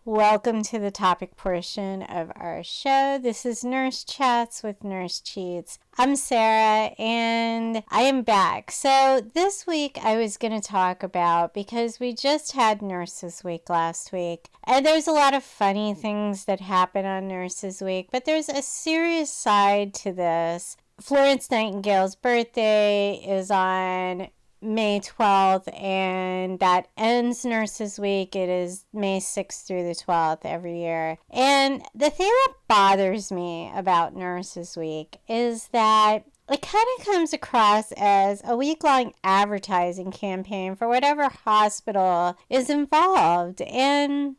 Welcome to the topic portion of our show. This is Nurse Chats with Nurse Cheats. I'm Sarah and I am back. So this week I was going to talk about, because we just had Nurses Week last week, and there's a lot of funny things that happen on Nurses Week, but there's a serious side to this. Florence Nightingale's birthday is on May 12th, and that ends Nurses Week. It is May 6th through the 12th every year. And the thing that bothers me about Nurses Week is that it kind of comes across as a week-long advertising campaign for whatever hospital is involved. And,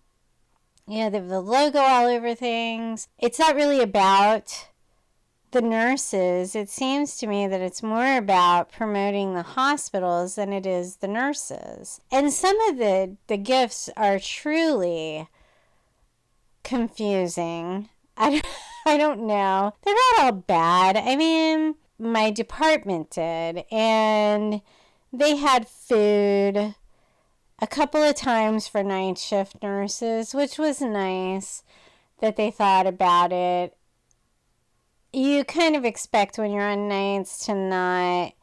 they have the logo all over things. It's not really about the nurses. It seems to me that it's more about promoting the hospitals than it is the nurses. And some of the gifts are truly confusing. I don't know. They're not all bad. I mean, my department did, and they had food a couple of times for night shift nurses, which was nice that they thought about it. You kind of expect when you're on nights to not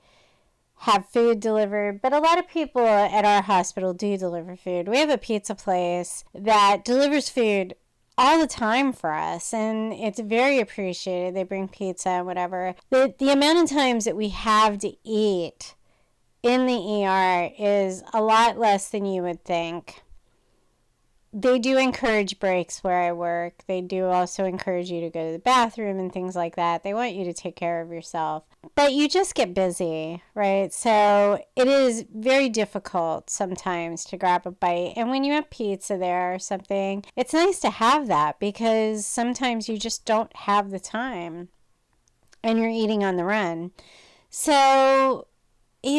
have food delivered, but a lot of people at our hospital do deliver food. We have a pizza place that delivers food all the time for us, and it's very appreciated. They bring pizza and whatever. The amount of times that we have to eat in the ER is a lot less than you would think. They do encourage breaks where I work. They do also encourage you to go to the bathroom and things like that. They want you to take care of yourself. But you just get busy, right? So it is very difficult sometimes to grab a bite. And when you have pizza there or something, it's nice to have that, because sometimes you just don't have the time and you're eating on the run. So, I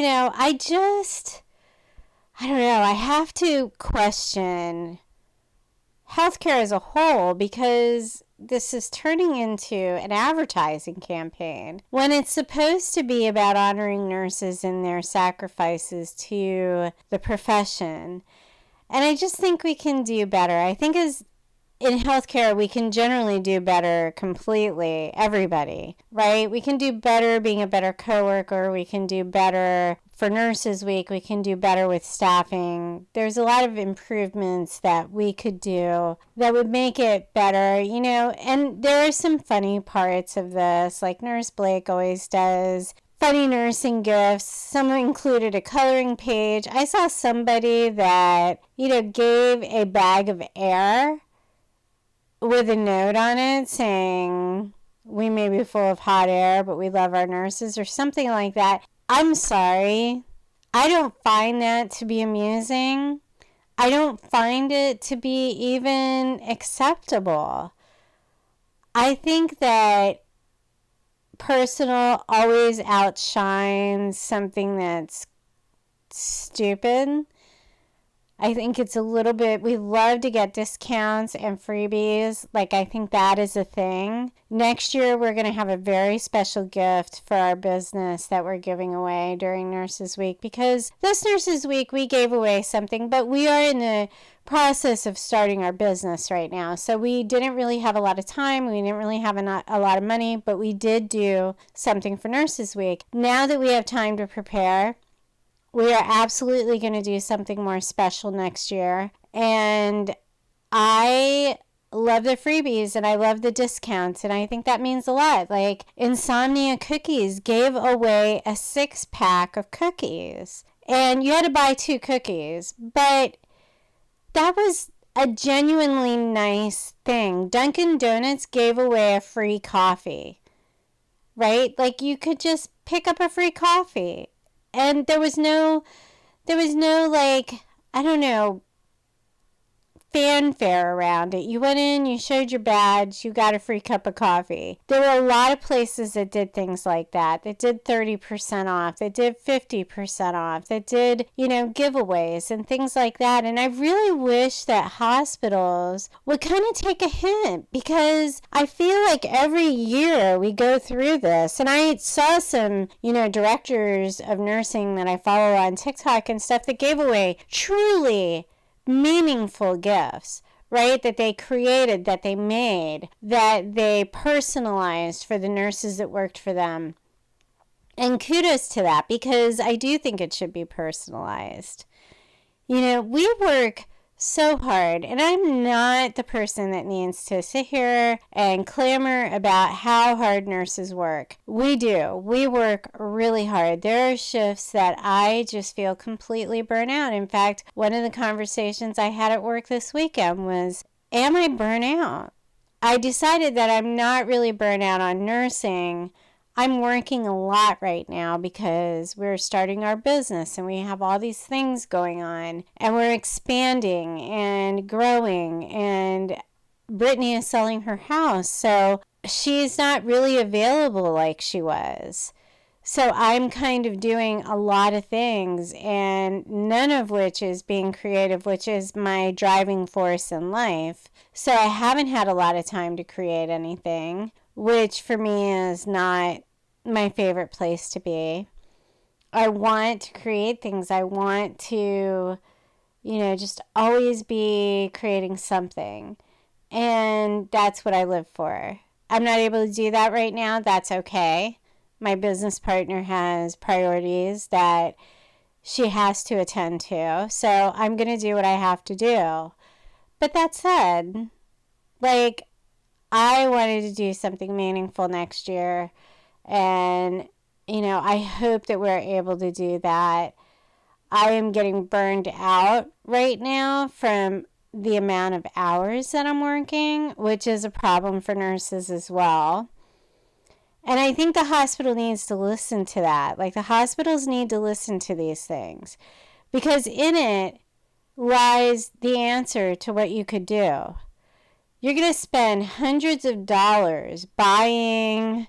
don't know. I have to question healthcare as a whole, because this is turning into an advertising campaign when it's supposed to be about honoring nurses and their sacrifices to the profession. And I just think we can do better. I think as in healthcare, we can generally do better completely, everybody, right? We can do better being a better coworker. We can do better for Nurses Week. We can do better with staffing. There's a lot of improvements that we could do that would make it better, and there are some funny parts of this, like Nurse Blake always does funny nursing gifts. Some included a coloring page. I saw somebody that, gave a bag of air with a note on it saying, "We may be full of hot air, but we love our nurses," or something like that. I'm sorry. I don't find that to be amusing. I don't find it to be even acceptable. I think that personal always outshines something that's stupid. I think it's a little bit, we love to get discounts and freebies. I think that is a thing. Next year, we're going to have a very special gift for our business that we're giving away during Nurses Week, because this Nurses Week, we gave away something, but we are in the process of starting our business right now. So we didn't really have a lot of time. We didn't really have a lot of money, but we did do something for Nurses Week. Now that we have time to prepare, we are absolutely going to do something more special next year. And I love the freebies and I love the discounts. And I think that means a lot. Insomnia Cookies gave away a 6-pack of cookies. And you had to buy 2 cookies. But that was a genuinely nice thing. Dunkin' Donuts gave away a free coffee. Right? You could just pick up a free coffee. And there was no I don't know, fanfare around it. You went in, you showed your badge, you got a free cup of coffee. There were a lot of places that did things like that. That did 30% off. That did 50% off. That did, giveaways and things like that. And I really wish that hospitals would kind of take a hint, because I feel like every year we go through this. And I saw some, directors of nursing that I follow on TikTok and stuff that gave away truly meaningful gifts right? That they created, that they made, that they personalized for the nurses that worked for them. And kudos to that, because I do think it should be personalized. You know, we work so hard, and I'm not the person that needs to sit here and clamor about how hard nurses work. We do. We work really hard. There are shifts that I just feel completely burnt out. In fact, one of the conversations I had at work this weekend was, am I burnt out? I decided that I'm not really burnt out on nursing. I'm working a lot right now because we're starting our business and we have all these things going on and we're expanding and growing, and Brittany is selling her house, so she's not really available like she was. So I'm kind of doing a lot of things, and none of which is being creative, which is my driving force in life. So I haven't had a lot of time to create anything, which for me is not my favorite place to be. I want to create things. I want to, just always be creating something. And that's what I live for. I'm not able to do that right now. That's okay. My business partner has priorities that she has to attend to. So I'm going to do what I have to do. But that said, I wanted to do something meaningful next year. And, I hope that we're able to do that. I am getting burned out right now from the amount of hours that I'm working, which is a problem for nurses as well. And I think the hospital needs to listen to that. The hospitals need to listen to these things, because in it lies the answer to what you could do. You're going to spend hundreds of dollars buying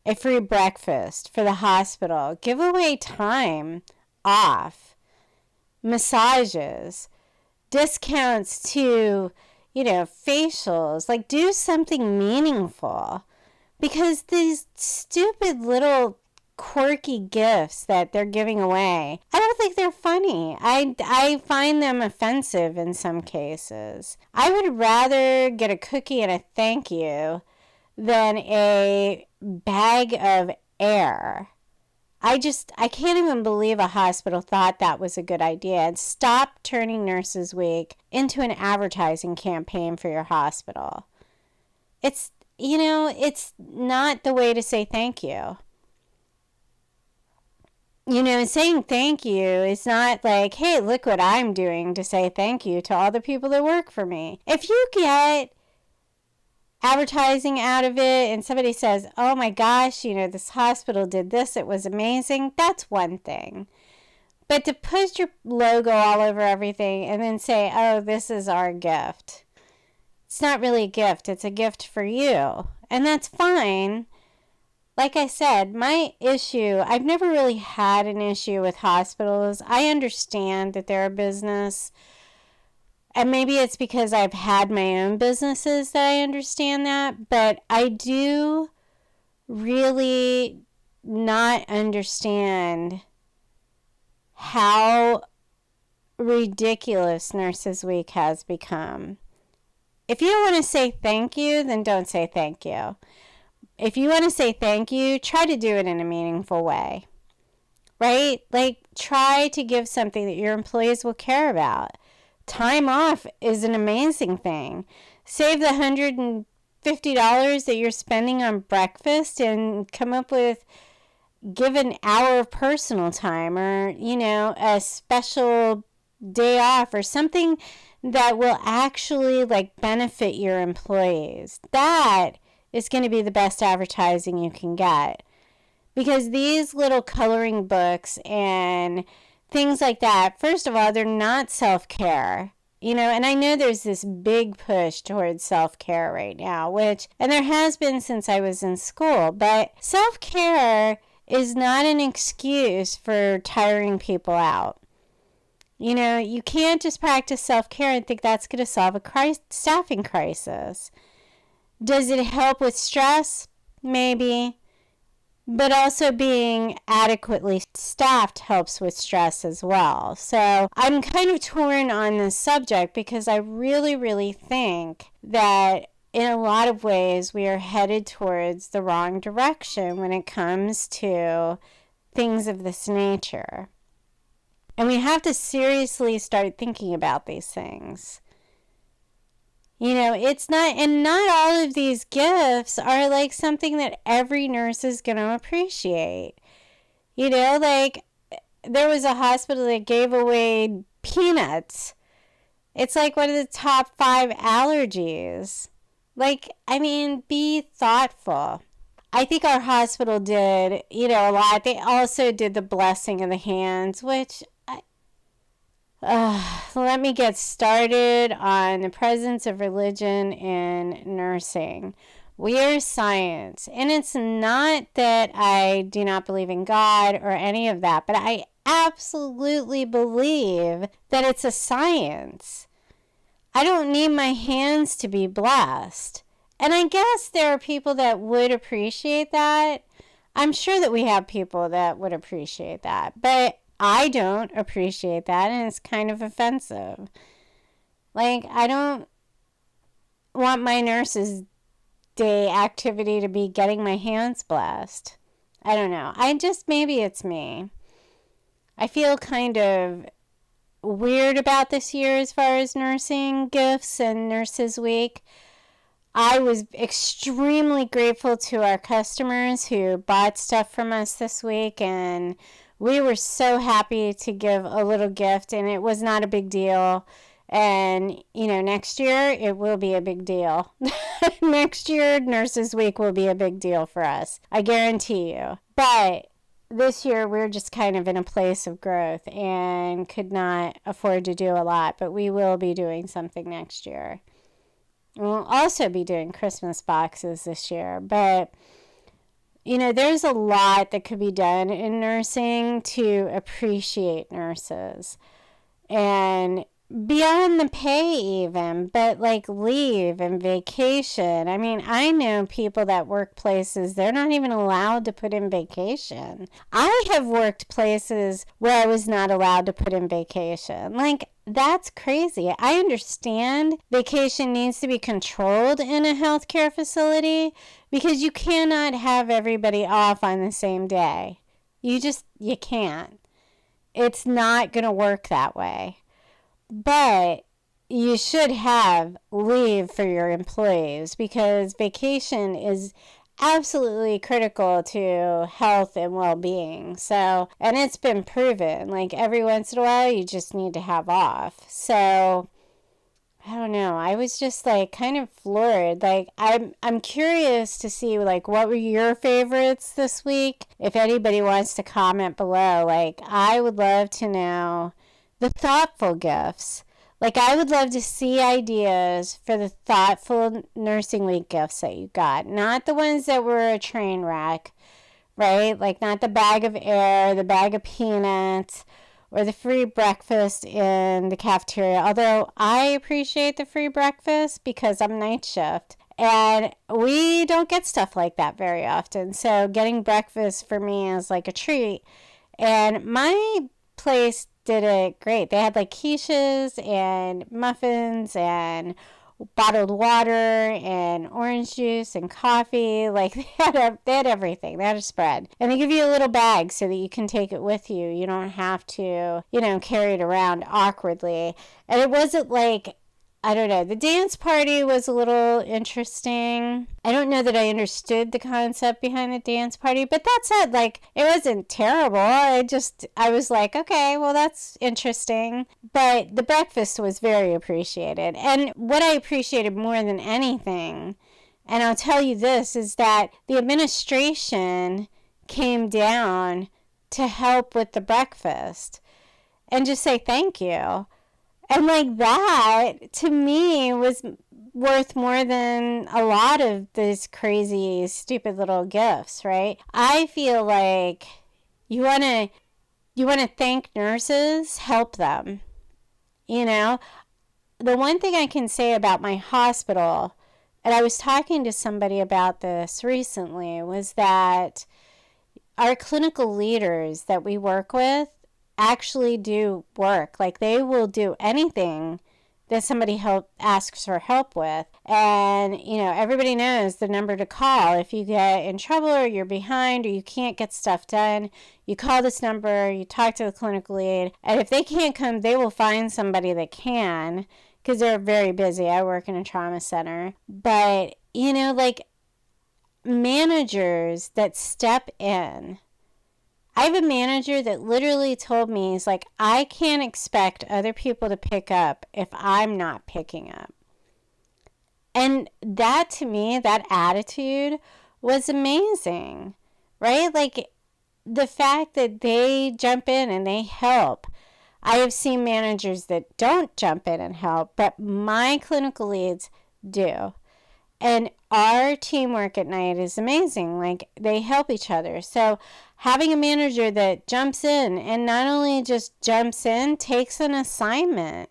a free breakfast for the hospital, give away time off, massages, discounts to, facials. Do something meaningful, because these stupid little quirky gifts that they're giving away, I don't think they're funny. I find them offensive in some cases. I would rather get a cookie and a thank you than a bag of air. I can't even believe a hospital thought that was a good idea. And stop turning Nurses Week into an advertising campaign for your hospital. It's not the way to say thank you. Saying thank you is not like, hey, look what I'm doing to say thank you to all the people that work for me. If you get advertising out of it and somebody says, oh my gosh, this hospital did this, it was amazing, that's one thing. But to put your logo all over everything and then say, oh, this is our gift, it's not really a gift, it's a gift for you. And that's fine. Like I said, my issue, I've never really had an issue with hospitals. I understand that they're a business. And maybe it's because I've had my own businesses that I understand that. But I do really not understand how ridiculous Nurses Week has become. If you don't want to say thank you, then don't say thank you. If you want to say thank you, try to do it in a meaningful way. Right? Try to give something that your employees will care about. Time off is an amazing thing. Save the $150 that you're spending on breakfast and come up with, give an hour of personal time, or, a special day off, or something that will actually benefit your employees. That is going to be the best advertising you can get. Because these little coloring books and things like that, first of all, they're not self-care. And I know there's this big push towards self-care right now, and there has been since I was in school, but self-care is not an excuse for tiring people out. You can't just practice self-care and think that's going to solve a staffing crisis. Does it help with stress? Maybe. But also being adequately staffed helps with stress as well. So I'm kind of torn on this subject because I really, really think that in a lot of ways we are headed towards the wrong direction when it comes to things of this nature. And we have to seriously start thinking about these things. It's not, and not all of these gifts are like something that every nurse is going to appreciate. Like there was a hospital that gave away peanuts. It's like one of the top 5 allergies. Be thoughtful. I think our hospital did, a lot. They also did the blessing of the hands, which let me get started on the presence of religion in nursing. We are science, and it's not that I do not believe in God or any of that, but I absolutely believe that it's a science. I don't need my hands to be blessed. And I guess there are people that would appreciate that. I'm sure that we have people that would appreciate that, but I don't appreciate that, and it's kind of offensive. I don't want my nurse's day activity to be getting my hands blessed. I don't know. Maybe it's me. I feel kind of weird about this year as far as nursing gifts and Nurses Week. I was extremely grateful to our customers who bought stuff from us this week, and we were so happy to give a little gift, and it was not a big deal. And, next year it will be a big deal. Next year, Nurses Week will be a big deal for us. I guarantee you. But this year, we're just kind of in a place of growth and could not afford to do a lot. But we will be doing something next year. We'll also be doing Christmas boxes this year. But there's a lot that could be done in nursing to appreciate nurses. And beyond the pay even, but leave and vacation. I know people that work places, they're not even allowed to put in vacation. I have worked places where I was not allowed to put in vacation. That's crazy. I understand vacation needs to be controlled in a healthcare facility because you cannot have everybody off on the same day. You can't. It's not going to work that way. But you should have leave for your employees because vacation is absolutely critical to health and well-being. So, and it's been proven, every once in a while you just need to have off. So, I don't know. I was just kind of floored. I'm curious to see what were your favorites this week? If anybody wants to comment below, I would love to know the thoughtful gifts. I would love to see ideas for the thoughtful Nursing Week gifts that you got. Not the ones that were a train wreck, right? Not the bag of air, the bag of peanuts, or the free breakfast in the cafeteria. Although I appreciate the free breakfast because I'm night shift. And we don't get stuff like that very often. So getting breakfast for me is a treat. And my place did it great. They had quiches and muffins and bottled water and orange juice and coffee. They had everything. They had a spread. And they give you a little bag so that you can take it with you. You don't have to, carry it around awkwardly. And it wasn't I don't know. The dance party was a little interesting. I don't know that I understood the concept behind the dance party, but that said, it wasn't terrible. I was okay, well, that's interesting. But the breakfast was very appreciated. And what I appreciated more than anything, and I'll tell you this, is that the administration came down to help with the breakfast and just say thank you. And that, to me, was worth more than a lot of these crazy, stupid little gifts, right? I feel you want to thank nurses, help them. The one thing I can say about my hospital, and I was talking to somebody about this recently, was that our clinical leaders that we work with actually do work. Like, they will do anything that somebody asks for help with. And, everybody knows the number to call. If you get in trouble or you're behind or you can't get stuff done, you call this number, you talk to the clinical lead. And if they can't come, they will find somebody that can, because they're very busy. I work in a trauma center. But, like, managers that step in. I have a manager that literally told me, he's like, I can't expect other people to pick up if I'm not picking up. And that, to me, that attitude was amazing, right? Like, the fact that they jump in and they help. I have seen managers that don't jump in and help, but my clinical leads do. And our teamwork at night is amazing. Like, they help each other. So having a manager that jumps in, and not only just jumps in, takes an assignment,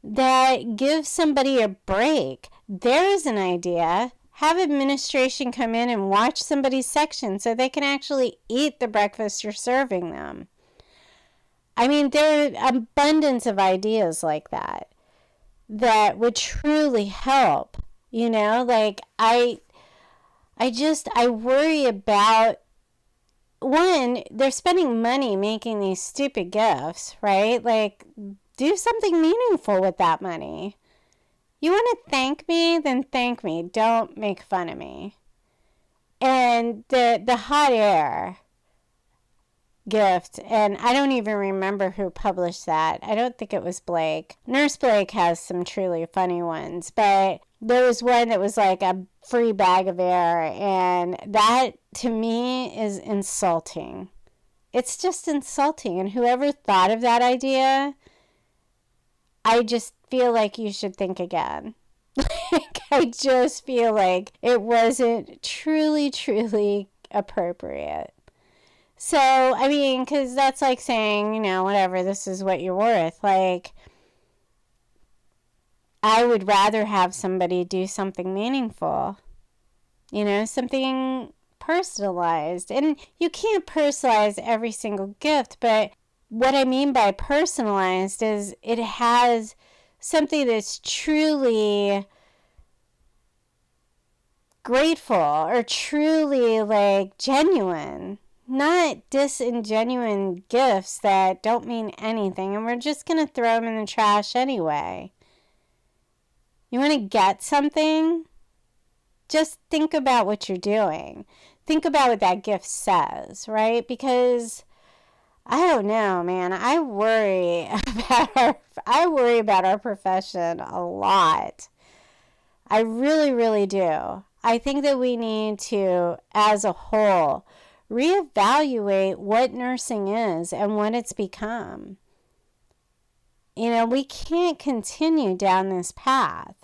that gives somebody a break. There's an idea. Have administration come in and watch somebody's section so they can actually eat the breakfast you're serving them. I mean, there are abundance of ideas like that would truly help. Like, I worry about, one, they're spending money making these stupid gifts, right? Like, do something meaningful with that money. You want to thank me? Then thank me. Don't make fun of me. And the hot air gift, and I don't even remember who published that. I don't think it was Blake. Nurse Blake has some truly funny ones, but there was one that was like a free bag of air, and that, to me, is insulting. It's just insulting, and whoever thought of that idea, I just feel like you should think again. I just feel like it wasn't truly appropriate. So, I mean, because that's like saying, whatever, this is what you're worth. Like, I would rather have somebody do something meaningful, something personalized. And you can't personalize every single gift, but what I mean by personalized is it has something that's truly grateful or truly, like, genuine. Not disingenuine gifts that don't mean anything, and we're just going to throw them in the trash anyway. You want to get something? Just think about what you're doing. Think about what that gift says, right? Because, I don't know, man. I worry about our profession a lot. I really do. I think that we need to, as a whole, reevaluate what nursing is and what it's become. We can't continue down this path.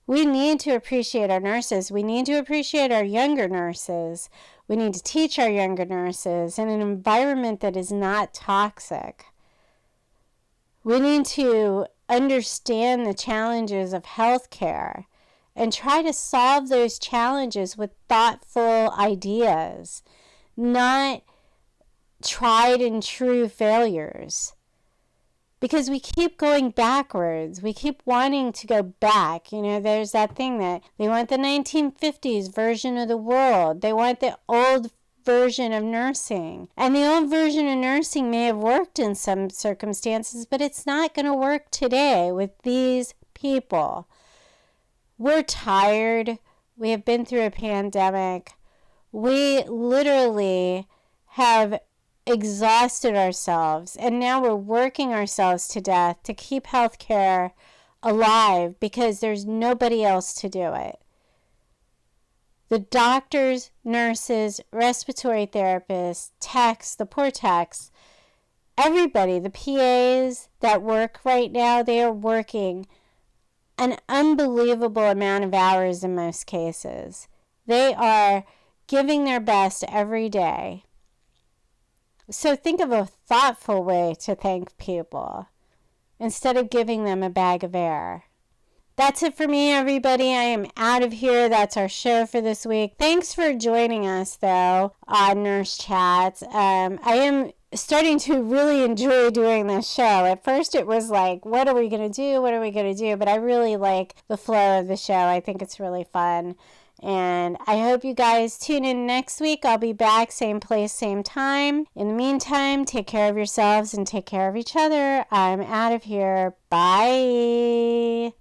We need to appreciate our nurses. We need to appreciate our younger nurses. We need to teach our younger nurses in an environment that is not toxic. We need to understand the challenges of healthcare and try to solve those challenges with thoughtful ideas, not tried and true failures. Because we keep going backwards. We keep wanting to go back. There's that thing that they want the 1950s version of the world. They want the old version of nursing. And the old version of nursing may have worked in some circumstances, but it's not going to work today with these people. We're tired. We have been through a pandemic. We literally have exhausted ourselves, and now we're working ourselves to death to keep healthcare alive because there's nobody else to do it. The doctors, nurses, respiratory therapists, techs, the poor techs, everybody, the PAs that work right now, they are working an unbelievable amount of hours in most cases. They are giving their best every day. So think of a thoughtful way to thank people instead of giving them a bag of air. That's it for me, everybody. I am out of here. That's our show for this week. Thanks for joining us, though, on Nurse Chats. I am starting to really enjoy doing this show. At first, it was like, what are we going to do? What are we going to do? But I really like the flow of the show. I think it's really fun. And I hope you guys tune in next week. I'll be back, same place, same time. In the meantime, take care of yourselves and take care of each other. I'm out of here. Bye.